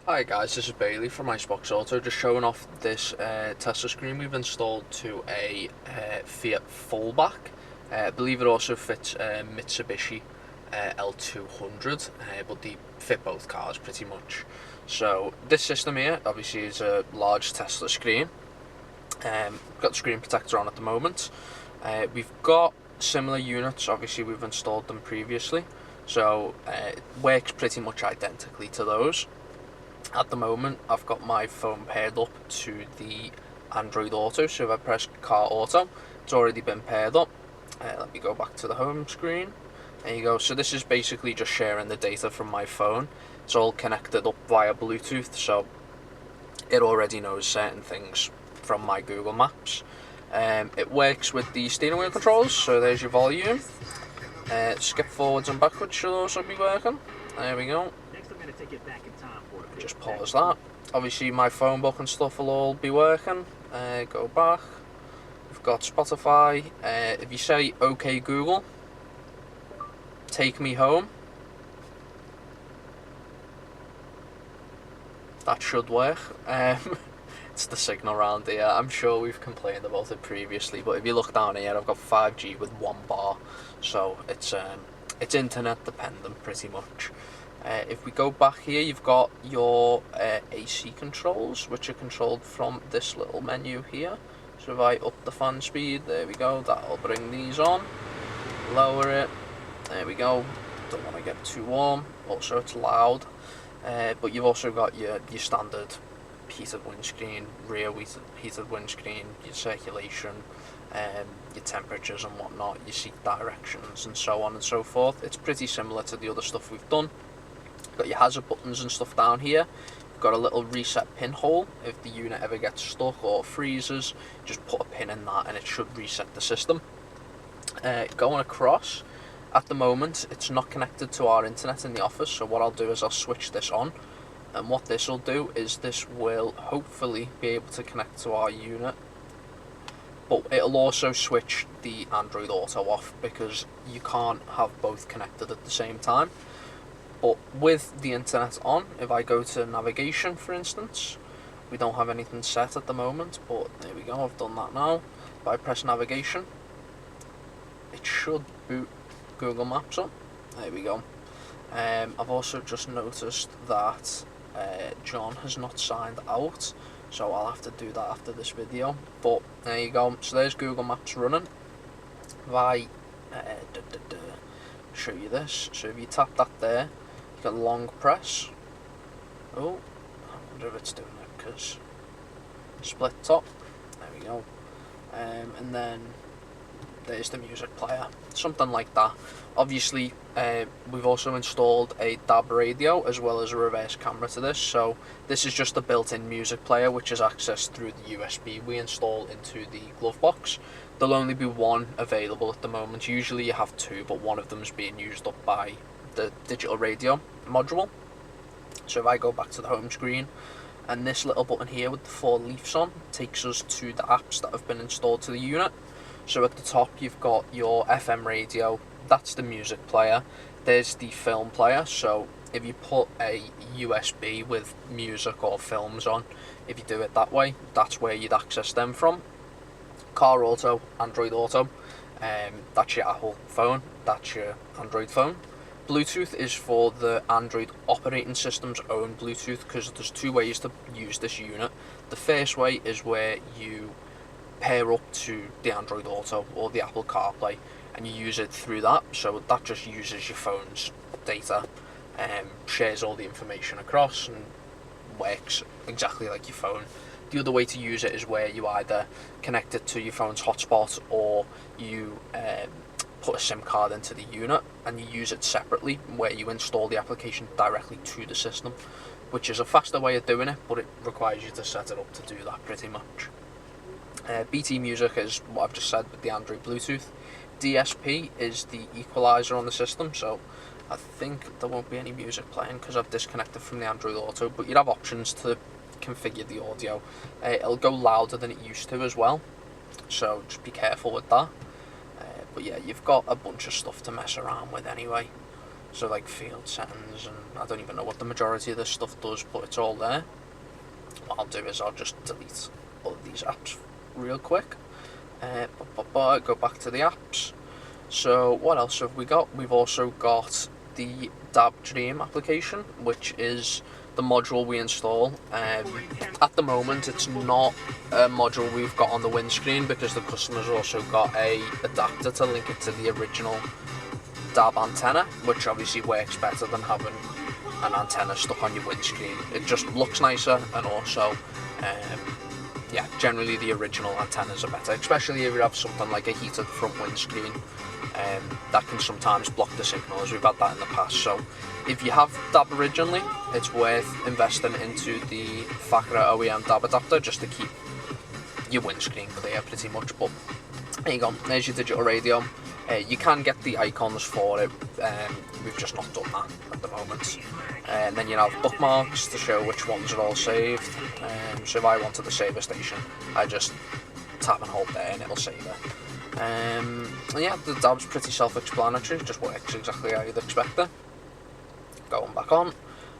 Hi guys, this is Bailey from Iceboxauto, just showing off this Tesla screen we've installed to a Fiat Fullback. I believe it also fits a Mitsubishi L200, but they fit both cars pretty much. So this system here obviously is a large Tesla screen. Got the screen protector on at the moment. We've got similar units, obviously we've installed them previously, so it works pretty much identically to those. At the moment, I've got my phone paired up to the Android Auto, so if I press Car Auto, it's already been paired up. Let me go back to the home screen. There you go. So this is basically just sharing the data from my phone. It's all connected up via Bluetooth, so it already knows certain things from my Google Maps. It works with the steering wheel controls, so there's your volume. Skip forwards and backwards should also be working. There we go. Just pause that. Obviously my phone book and stuff will all be working. Go back. We've got Spotify. If you say OK Google, take me home, that should work. It's the signal around here. I'm sure we've complained about it previously, but if you look down here, I've got 5G with 1 bar, so it's internet dependent pretty much. If we go back here, you've got your AC controls, which are controlled from this little menu here. So if I up the fan speed, there we go, that'll bring these on. Lower it, there we go. Don't want to get too warm. Also, it's loud. But you've also got your standard heated windscreen, rear heated windscreen, your circulation, your temperatures and whatnot, your seat directions and so on and so forth. It's pretty similar to the other stuff we've done. Got your hazard buttons and stuff down here. You've got a little reset pin hole. If the unit ever gets stuck or freezes, just put a pin in that and it should reset the system. Going across, at the moment it's not connected to our internet in the office, so what I'll do is I'll switch this on, and what this will do is this will hopefully be able to connect to our unit, but it'll also switch the Android Auto off because you can't have both connected at the same time. But with the internet on, if I go to navigation for instance, we don't have anything set at the moment, but there we go, I've done that now. If I press navigation, it should boot Google Maps up. There we go. I've also just noticed that John has not signed out, so I'll have to do that after this video. But there you go, so there's Google Maps running. If I show you this, so if you tap that there, you got long press. Oh, I wonder if it's doing it because split top. There we go. And then there's the music player, something like that. Obviously, we've also installed a DAB radio as well as a reverse camera to this. So this is just a built-in music player which is accessed through the USB we install into the glove box. There'll only be one available at the moment. Usually you have two, but one of them is being used up by the digital radio module. So if I go back to the home screen, and this little button here with the 4 leaves on takes us to the apps that have been installed to the unit. So at the top you've got your FM radio, that's the music player. There's the film player, so if you put a USB with music or films on, if you do it that way, that's where you'd access them from. Car Auto, Android Auto, that's your Apple phone, that's your Android phone. Bluetooth is for the Android operating system's own Bluetooth, because there's 2 ways to use this unit. The first way is where you pair up to the Android Auto or the Apple CarPlay and you use it through that, so that just uses your phone's data and shares all the information across and works exactly like your phone. The other way to use it is where you either connect it to your phone's hotspot or you put a SIM card into the unit and you use it separately, where you install the application directly to the system, which is a faster way of doing it, but it requires you to set it up to do that pretty much. BT Music is what I've just said with the Android Bluetooth. DSP is the equalizer on the system, so I think there won't be any music playing because I've disconnected from the Android Auto, but you'd have options to configure the audio. It'll go louder than it used to as well, so just be careful with that. But yeah, you've got a bunch of stuff to mess around with anyway. So like field settings, and I don't even know what the majority of this stuff does, but it's all there. What I'll do is I'll just delete all of these apps real quick. Go back to the apps. So what else have we got? We've also got the Dab Dream application, which is the module we install. At the moment, it's not a module we've got on the windscreen because the customer's also got a adapter to link it to the original Dab antenna, which obviously works better than having an antenna stuck on your windscreen. It just looks nicer, and also yeah, generally the original antennas are better, especially if you have something like a heated front windscreen. That can sometimes block the signals. We've had that in the past. So if you have DAB originally, it's worth investing into the FIAT OEM DAB adapter just to keep your windscreen clear pretty much. But there you go, there's your digital radio. You can get the icons for it, we've just not done that at the moment. And then you have bookmarks to show which ones are all saved. So if I wanted to save a station, I just tap and hold there and it'll save it. And yeah, the DAB's pretty self-explanatory, just works exactly how you'd expect it. Going back on,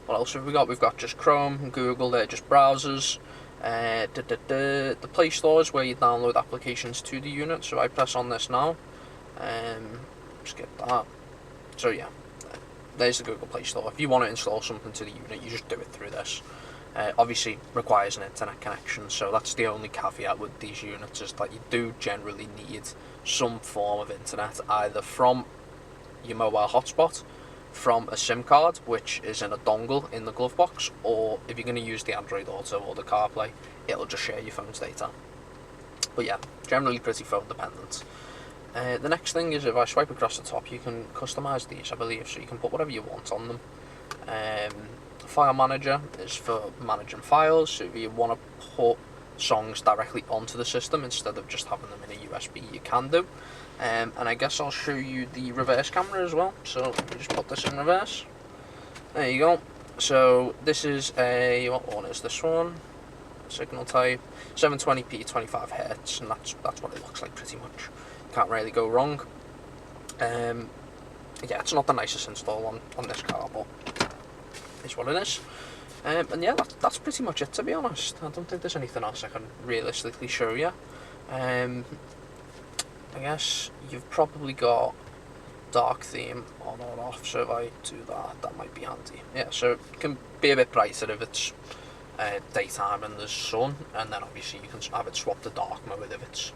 what else have we got? We've got just Chrome and Google, they're just browsers. The Play Store is where you download applications to the unit, so I press on this now. Skip that. So yeah, there's the Google Play Store. If you want to install something to the unit, you just do it through this. Obviously requires an internet connection, so that's the only caveat with these units, is that you do generally need some form of internet, either from your mobile hotspot, from a SIM card, which is in a dongle in the glove box, or if you're going to use the Android Auto or the CarPlay, it'll just share your phone's data. But yeah, generally pretty phone dependent. The next thing is, if I swipe across the top, you can customize these, I believe, so you can put whatever you want on them. File Manager is for managing files, so if you want to put songs directly onto the system instead of just having them in a USB, you can do. And I guess I'll show you the reverse camera as well, so let me just put this in reverse. There you go. So this is a, what one is this one? Signal type, 720p 25Hz, and that's what it looks like pretty much. Can't really go wrong. Yeah, it's not the nicest install on this car, but it's what it is. And yeah, that's pretty much it, to be honest. I don't think there's anything else I can realistically show you. I guess you've probably got dark theme on or off, so if I do that, that might be handy. Yeah, so it can be a bit brighter if it's daytime and there's sun, and then obviously you can have it swapped to dark mode if it's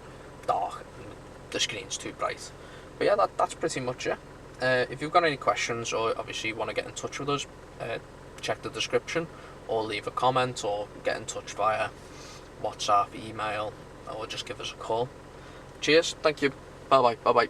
dark and the screen's too bright. But yeah, that's pretty much it. If you've got any questions, or obviously you want to get in touch with us, check the description, or leave a comment, or get in touch via WhatsApp, email, or just give us a call. Cheers, thank you, bye bye, bye bye.